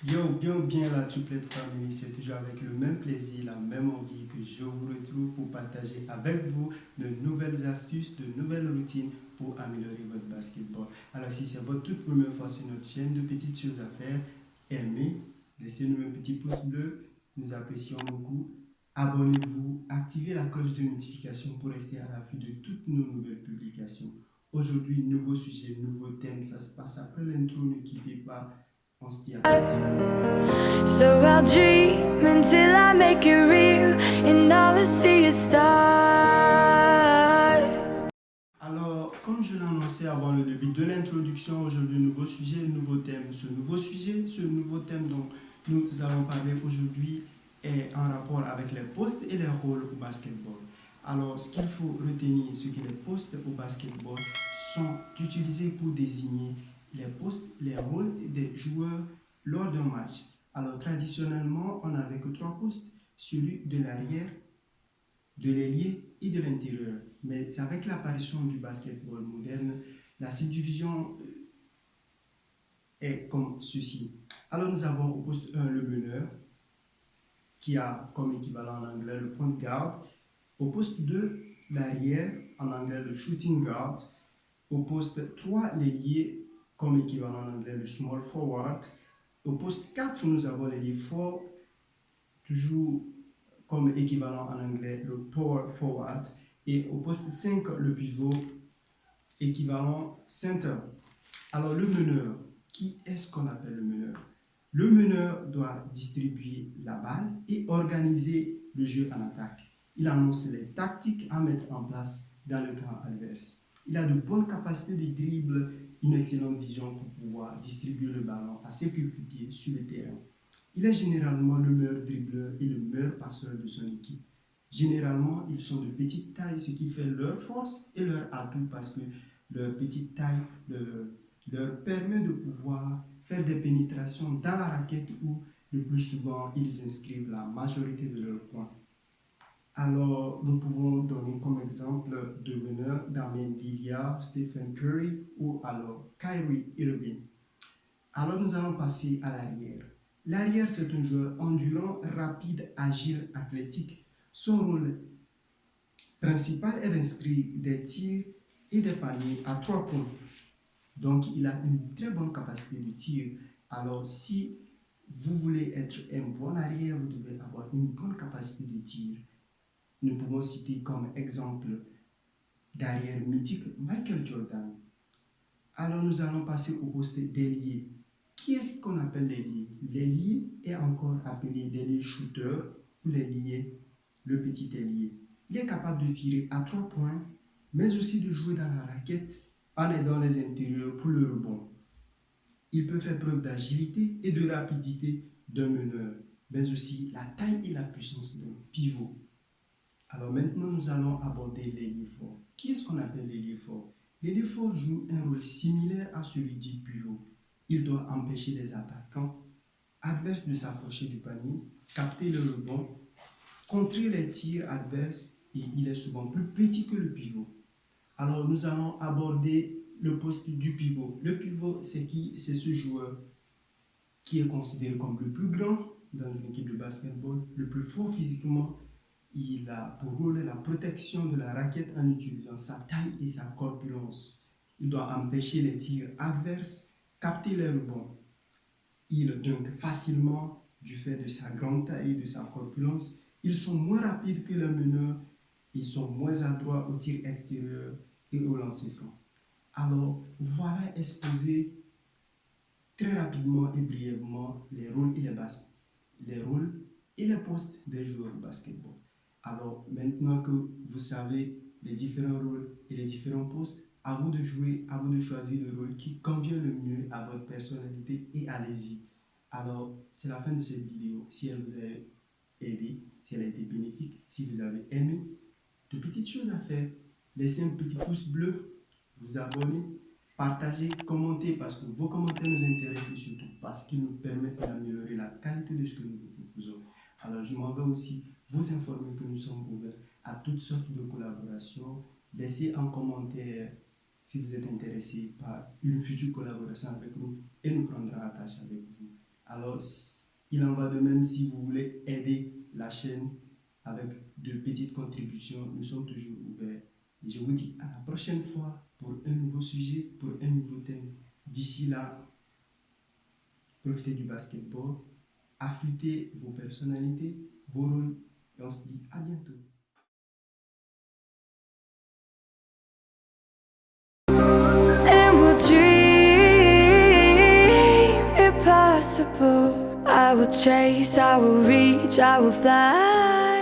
Yo, bien ou bien la triplette famille, c'est toujours avec le même plaisir, la même envie que je vous retrouve pour partager avec vous de nouvelles astuces, de nouvelles routines pour améliorer votre basketball. Alors si c'est votre toute première fois sur notre chaîne, de petites choses à faire, aimez, laissez-nous un petit pouce bleu, nous apprécions beaucoup. Abonnez-vous, activez la cloche de notification pour rester à l'affût de toutes nos nouvelles publications. Aujourd'hui, nouveau sujet, nouveau thème, ça se passe après l'intro, ne quittez pas. On se dit à tout de suite. So I'll dream until I make it real, and all I see is stars. Alors, comme je l'ai annoncé avant le début de l'introduction, aujourd'hui, nouveau sujet, nouveau thème. Ce nouveau sujet, ce nouveau thème dont nous allons parler aujourd'hui est en rapport avec les postes et les rôles au basketball. Alors, ce qu'il faut retenir, c'est que les postes au basketball sont utilisés pour désigner les postes, les rôles des joueurs lors d'un match. Alors, traditionnellement, on n'avait que trois postes, celui de l'arrière, de l'ailier et de l'intérieur. Mais c'est avec l'apparition du basketball moderne, la subdivision est comme ceci. Alors nous avons au poste 1 le meneur, qui a comme équivalent en anglais le point guard. Au poste 2, l'arrière, en anglais le shooting guard. Au poste 3, l'ailier, comme équivalent en anglais le small forward. Au poste 4, nous avons l'ailier fort, toujours comme équivalent en anglais le power forward. Et au poste 5, le pivot, équivalent center. Alors le meneur, qui est-ce qu'on appelle le meneur? Le meneur doit distribuer la balle et organiser le jeu en attaque. Il annonce les tactiques à mettre en place dans le camp adverse. Il a de bonnes capacités de dribble, une excellente vision pour pouvoir distribuer le ballon à ses coéquipiers sur le terrain. Il est généralement le meilleur dribbleur et le meilleur passeur de son équipe. Généralement, ils sont de petite taille, ce qui fait leur force et leur atout parce que leur petite taille leur permet de pouvoir faire des pénétrations dans la raquette où le plus souvent ils inscrivent la majorité de leurs points. Alors, nous pouvons donner comme exemple de meneurs Damien Lillard, Stephen Curry ou alors Kyrie Irving. Alors, nous allons passer à l'arrière. L'arrière, c'est un joueur endurant, rapide, agile, athlétique. Son rôle principal est d'inscrire des tirs et des paniers à 3 points. Donc, il a une très bonne capacité de tir. Alors, si vous voulez être un bon arrière, vous devez avoir une bonne capacité de tir. Nous pouvons citer comme exemple d'arrière mythique Michael Jordan. Alors, nous allons passer au poste d'ailier. Qui est-ce qu'on appelle l'ailier? L'ailier est encore appelé l'ailier shooter ou l'ailier, le petit ailier. Il est capable de tirer à 3 points, mais aussi de jouer dans la raquette en aidant les intérieurs pour le rebond. Il peut faire preuve d'agilité et de rapidité d'un meneur, mais aussi la taille et la puissance d'un pivot. Alors maintenant, nous allons aborder l'ailier fort. Qui est-ce qu'on appelle l'ailier fort? L'ailier fort joue un rôle similaire à celui du pivot. Il doit empêcher les attaquants adverses de s'approcher du panier, capter le rebond, contrer les tirs adverses et il est souvent plus petit que le pivot. Alors nous allons aborder le poste du pivot. Le pivot, c'est qui? C'est ce joueur qui est considéré comme le plus grand dans une équipe de basketball, le plus fort physiquement. Il a pour rôle la protection de la raquette en utilisant sa taille et sa corpulence. Il doit empêcher les tirs adverses, capter les rebonds. Il dunk facilement du fait de sa grande taille et de sa corpulence. Ils sont moins rapides que les meneurs, ils sont moins adroits au tir extérieur et au lancer franc. Alors, voilà exposé très rapidement et brièvement les rôles et les rôles et les postes des joueurs de basketball. Alors, maintenant que vous savez les différents rôles et les différents postes, à vous de jouer, à vous de choisir le rôle qui convient le mieux à votre personnalité et allez-y. Alors, c'est la fin de cette vidéo. Si elle vous a aidé, si elle a été bénéfique, si vous avez aimé, de petites choses à faire. Laissez un petit pouce bleu, vous abonner, partager, commenter parce que vos commentaires nous intéressent et surtout parce qu'ils nous permettent d'améliorer la qualité de ce que nous vous proposons. Alors, je m'en vais aussi vous informer que nous sommes ouverts à toutes sortes de collaborations. Laissez un commentaire si vous êtes intéressé par une future collaboration avec nous et nous prendrons la tâche avec vous. Alors, il en va de même si vous voulez aider la chaîne avec de petites contributions. Nous sommes toujours ouverts. Et je vous dis à la prochaine fois pour un nouveau sujet, pour un nouveau thème. D'ici là, profitez du basketball, affûtez vos personnalités, vos rôles, et on se dit à bientôt. And we'll dream impossible. I will chase, I will reach, I will fly.